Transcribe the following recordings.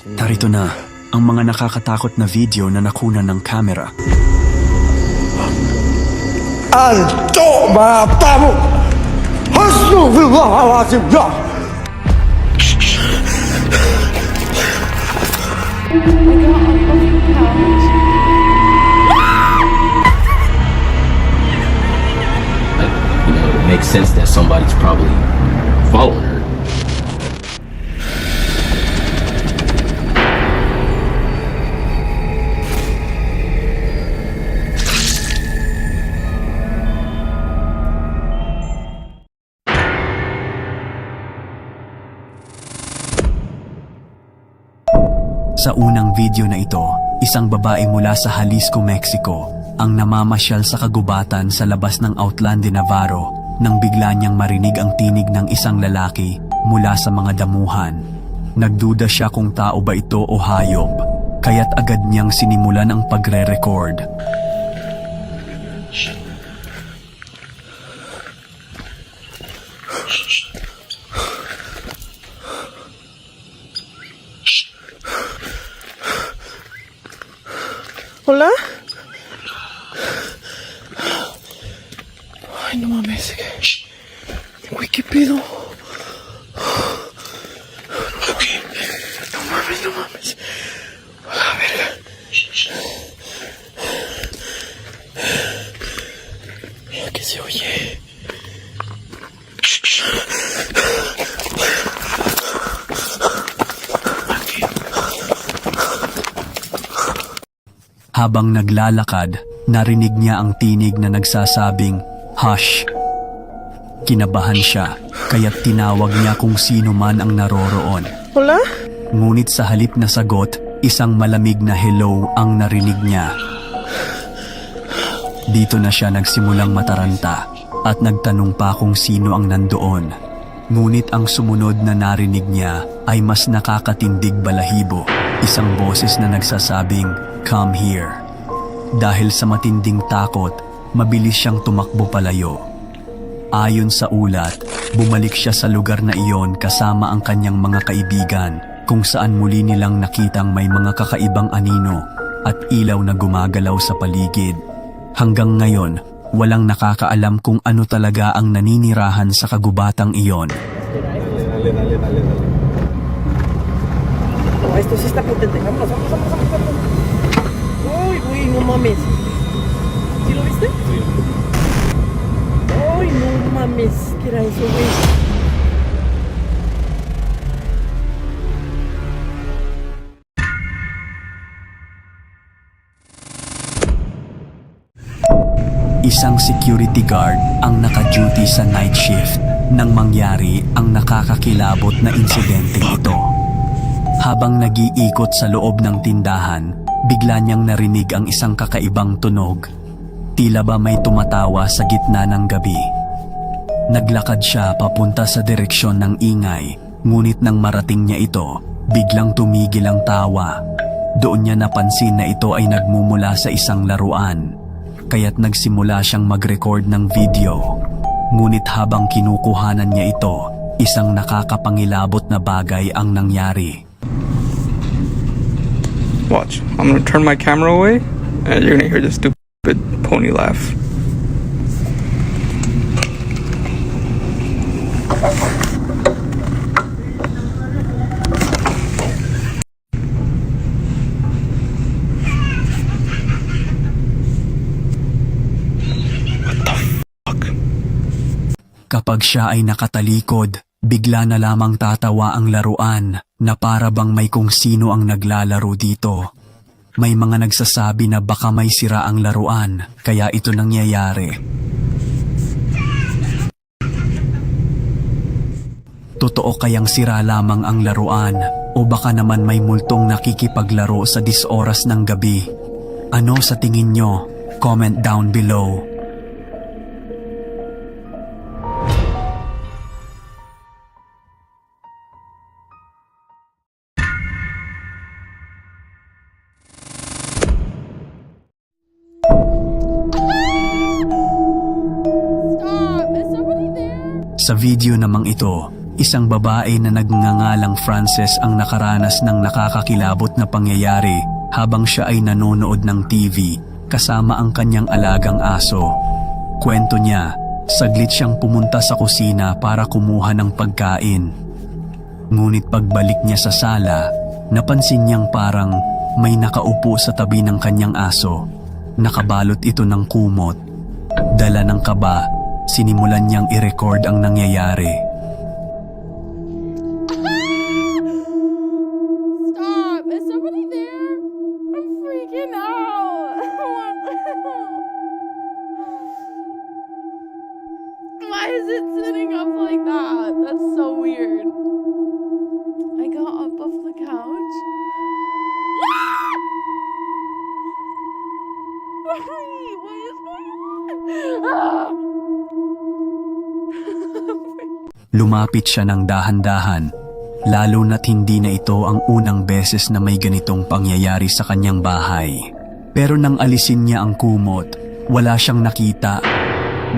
Narito na ang mga nakakatakot na video na nakunan ng kamera. Alto matamo! Hasbunallah! It makes sense that somebody's probably following her. Sa unang video na ito, isang babae mula sa Jalisco, Mexico ang namamasyal sa kagubatan sa labas ng Outland de Navarro nang bigla niyang marinig ang tinig ng isang lalaki mula sa mga damuhan. Nagduda siya kung tao ba ito o hayop, kaya't agad niyang sinimulan ang pagre-record. ¿Hola? Ay, no mames. Güey, ¿qué pedo? No mames, no mames. A la verga. Mira que se oye. Habang naglalakad, narinig niya ang tinig na nagsasabing, "Hush!" Kinabahan siya, kaya't tinawag niya kung sino man ang naroroon. ¿Hola? Ngunit sa halip na sagot, isang malamig na hello ang narinig niya. Dito na siya nagsimulang mataranta at nagtanong pa kung sino ang nandoon. Ngunit ang sumunod na narinig niya ay mas nakakatindig balahibo. Isang boses na nagsasabing, "Come here." Dahil sa matinding takot, mabilis siyang tumakbo palayo. Ayon sa ulat, bumalik siya sa lugar na iyon kasama ang kanyang mga kaibigan, kung saan muli nilang nakitang may mga kakaibang anino at ilaw na gumagalaw sa paligid. Hanggang ngayon, walang nakakaalam kung ano talaga ang naninirahan sa kagubatang iyon. No, esto sí está potente. Vámonos, vámonos, vámonos, vámonos. Uy, uy, no mames. ¿Sí lo viste? Sí. Uy, no mames. ¿Qué era eso, güey? Isang security guard ang naka-duty sa night shift nang mangyari ang nakakakilabot na insidenteng ito. Habang nag-iikot sa loob ng tindahan, bigla niyang narinig ang isang kakaibang tunog. Tila ba may tumatawa sa gitna ng gabi. Naglakad siya papunta sa direksyon ng ingay, ngunit nang marating niya ito, biglang tumigil ang tawa. Doon niya napansin na ito ay nagmumula sa isang laruan, kaya't nagsimula siyang mag-record ng video. Ngunit habang kinukuhanan niya ito, isang nakakapangilabot na bagay ang nangyari. Watch. I'm gonna turn my camera away, and you're gonna hear this stupid pony laugh. What the fuck? Kapag siya ay nakatalikod, bigla na lamang tatawa ang laruan na para bang may kung sino ang naglalaro dito. May mga nagsasabi na baka may sira ang laruan, kaya ito nangyayari. Totoo kayang sira lamang ang laruan o baka naman may multong nakikipaglaro sa dis-oras ng gabi? Ano sa tingin nyo? Comment down below. Sa video namang ito, Isang babae na nagngangalang Frances ang nakaranas ng nakakakilabot na pangyayari habang siya ay nanonood ng TV kasama ang kanyang alagang aso. Kwento niya, saglit siyang pumunta sa kusina para kumuha ng pagkain. Ngunit pagbalik niya sa sala, napansin niyang parang may nakaupo sa tabi ng kanyang aso. Nakabalot ito ng kumot. Dala ng kaba, sinimulan niyang i-record ang nangyayari. Stop! Is somebody there? I'm freaking out. Why is it sitting up like that? That's so weird. I got up off the couch. Ah! Wait, what is going on? Ah! Lumapit siya ng dahan-dahan, lalo na't hindi na ito ang unang beses na may ganitong pangyayari sa kanyang bahay. Pero nang alisin niya ang kumot, wala siyang nakita.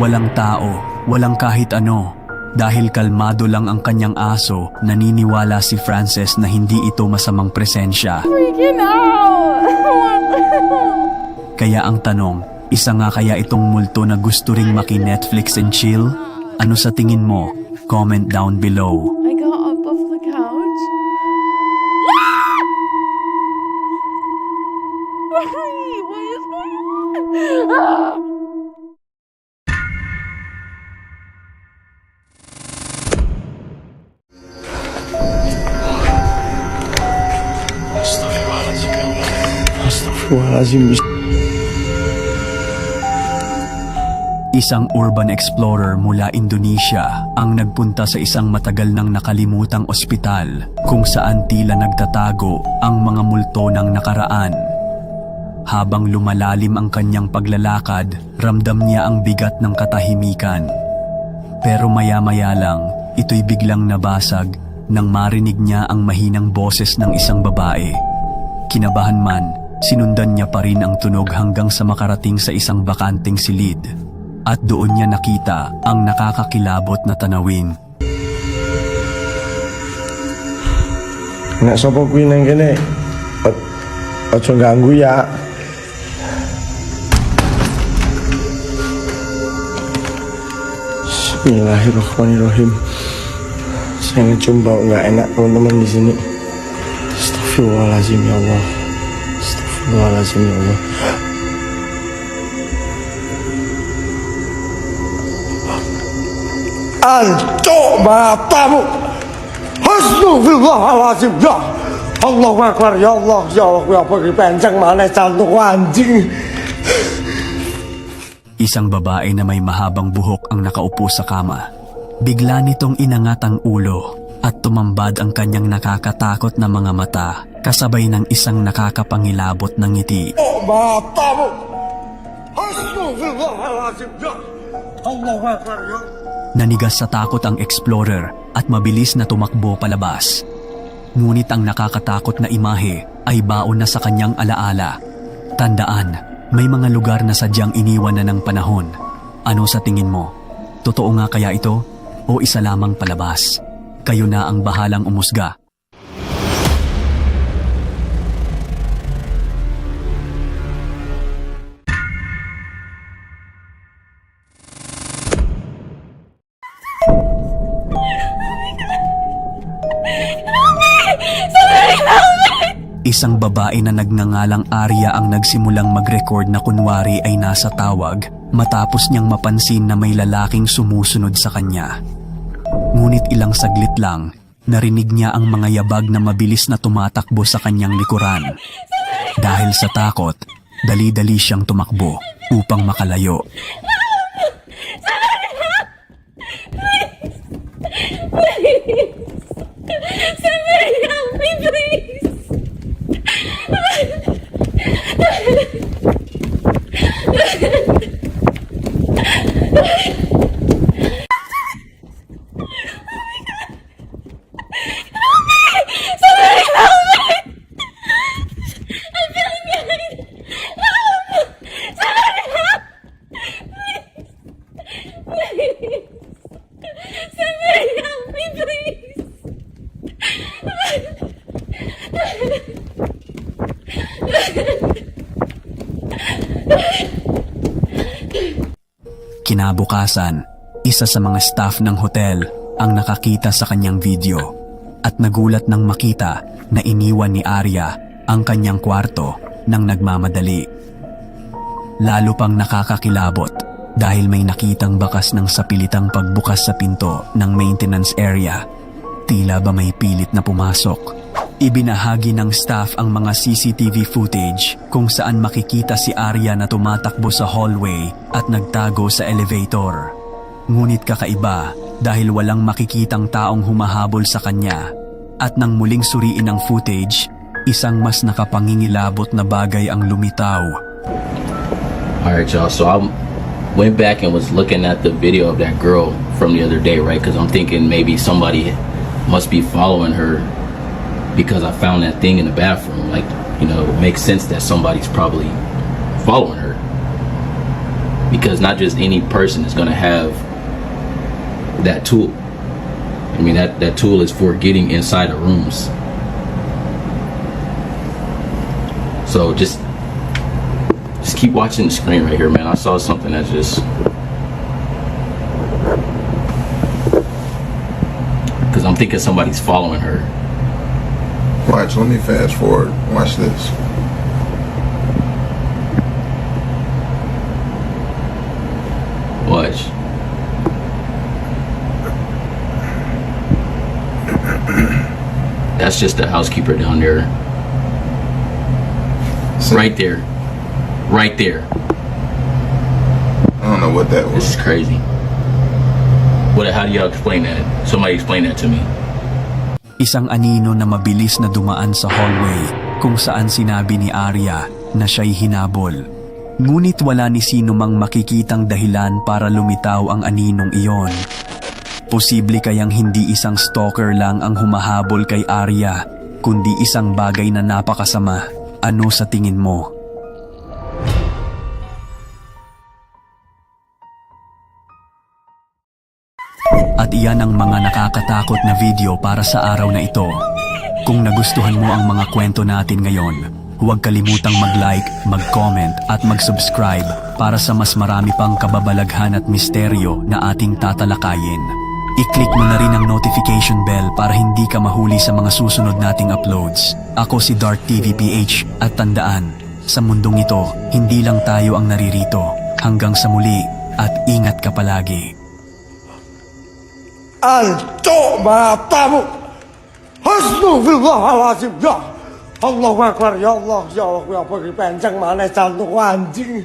Walang tao, walang kahit ano. Dahil kalmado lang ang kanyang aso, naniniwala si Frances na hindi ito masamang presensya. Freaking out! Kaya ang tanong, isa nga kaya itong multo na gusto ring maki-Netflix and chill? Ano sa tingin mo? Comment down below. I got up off the couch. Ah! Wait, what is going on? Ah! Astagfirullahaladzim. Isang urban explorer mula Indonesia ang nagpunta sa isang matagal nang nakalimutang ospital kung saan tila nagtatago ang mga multo ng nakaraan. Habang lumalalim ang kanyang paglalakad, ramdam niya ang bigat ng katahimikan. Pero maya-maya lang, ito'y biglang nabasag nang marinig niya ang mahinang boses ng isang babae. Kinabahan man, sinundan niya pa rin ang tunog hanggang sa makarating sa isang bakanting silid. At doon niya nakita ang nakakakilabot na tanawin. Nak sopo kuwi nang kene. Ojo ganggu ya. Bismillahirrahmanirrahim. Saya ngecium bau nggak enak teman-teman di sini. Astagfirullahaladzim ya Allah. Astagfirullahaladzim ya Allah. Antuk matamu. Astagfirullahaladzim ya. Allahu Akbar ya Allah. Ya Allah, ya pergi penceng mana cantuk anjing. Isang babae na may mahabang buhok ang nakaupo sa kama. Bigla nitong inangat ang ulo at tumambad ang kanyang nakakatakot na mga mata kasabay ng isang nakakapangilabot na ngiti. Matamu. Astagfirullahaladzim ya. Allahu Akbar ya. Nanigas sa takot ang explorer at mabilis na tumakbo palabas. Ngunit ang nakakatakot na imahe ay baon na sa kanyang alaala. Tandaan, may mga lugar na sadyang iniwan na ng panahon. Ano sa tingin mo? Totoo nga kaya ito? O isa lamang palabas? Kayo na ang bahalang umusga. Isang babae na nagngangalang Arya ang nagsimulang mag-record na kunwari ay nasa tawag matapos niyang mapansin na may lalaking sumusunod sa kanya. Ngunit ilang saglit lang, narinig niya ang mga yabag na mabilis na tumatakbo sa kanyang likuran. Dahil sa takot, dali-dali siyang tumakbo upang makalayo. Somebody help me, please! Somebody help me, please! Kinabukasan, isa sa mga staff ng hotel ang nakakita sa kanyang video at nagulat nang makita na iniwan ni Arya ang kanyang kwarto nang nagmamadali. Lalo pang nakakakilabot dahil may nakitang bakas ng sapilitang pagbukas sa pinto ng maintenance area. Tila ba may pilit na pumasok. Ibinahagi ng staff ang mga CCTV footage kung saan makikita si Arya na tumatakbo sa hallway at nagtago sa elevator. Ngunit kakaiba dahil walang makikitang taong humahabol sa kanya. At nang muling suriin ang footage, isang mas nakapangingilabot na bagay ang lumitaw. Alright, y'all. So I went back and was looking at the video of that girl from the other day, right? Because I'm thinking maybe somebody must be following her because I found that thing in the bathroom. Like, you know, it makes sense that somebody's probably following her. Because not just any person is going to have that tool. I mean, that tool is for getting inside of rooms. So just keep watching the screen right here, man. I saw something that just... Because I'm thinking somebody's following her. Watch, let me fast forward. Watch this. Watch. That's just the housekeeper down there. See? Right there. Right there. I don't know what that This was. is crazy. How do y'all explain that? Somebody explain that to me. Isang anino na mabilis na dumaan sa hallway kung saan sinabi ni Arya na siya'y hinabol. Ngunit wala ni sino mang makikitang dahilan para lumitaw ang aninong iyon. Posible kayang hindi isang stalker lang ang humahabol kay Arya, kundi isang bagay na napakasama. Ano sa tingin mo? At iyan ang mga nakakatakot na video para sa araw na ito. Kung nagustuhan mo ang mga kwento natin ngayon, huwag kalimutang mag-like, mag-comment at mag-subscribe para sa mas marami pang kababalaghan at misteryo na ating tatalakayin. I-click mo na rin ang notification bell para hindi ka mahuli sa mga susunod nating uploads. Ako si Dark TV PH at tandaan, sa mundong ito, hindi lang tayo ang naririto. Hanggang sa muli at ingat ka palagi. Anto matamu. Astagfirullahaladzim. Ya Allahu Akbar. Ya Allah. Ya Allah. Ya pergi penceng mana cantik anjing.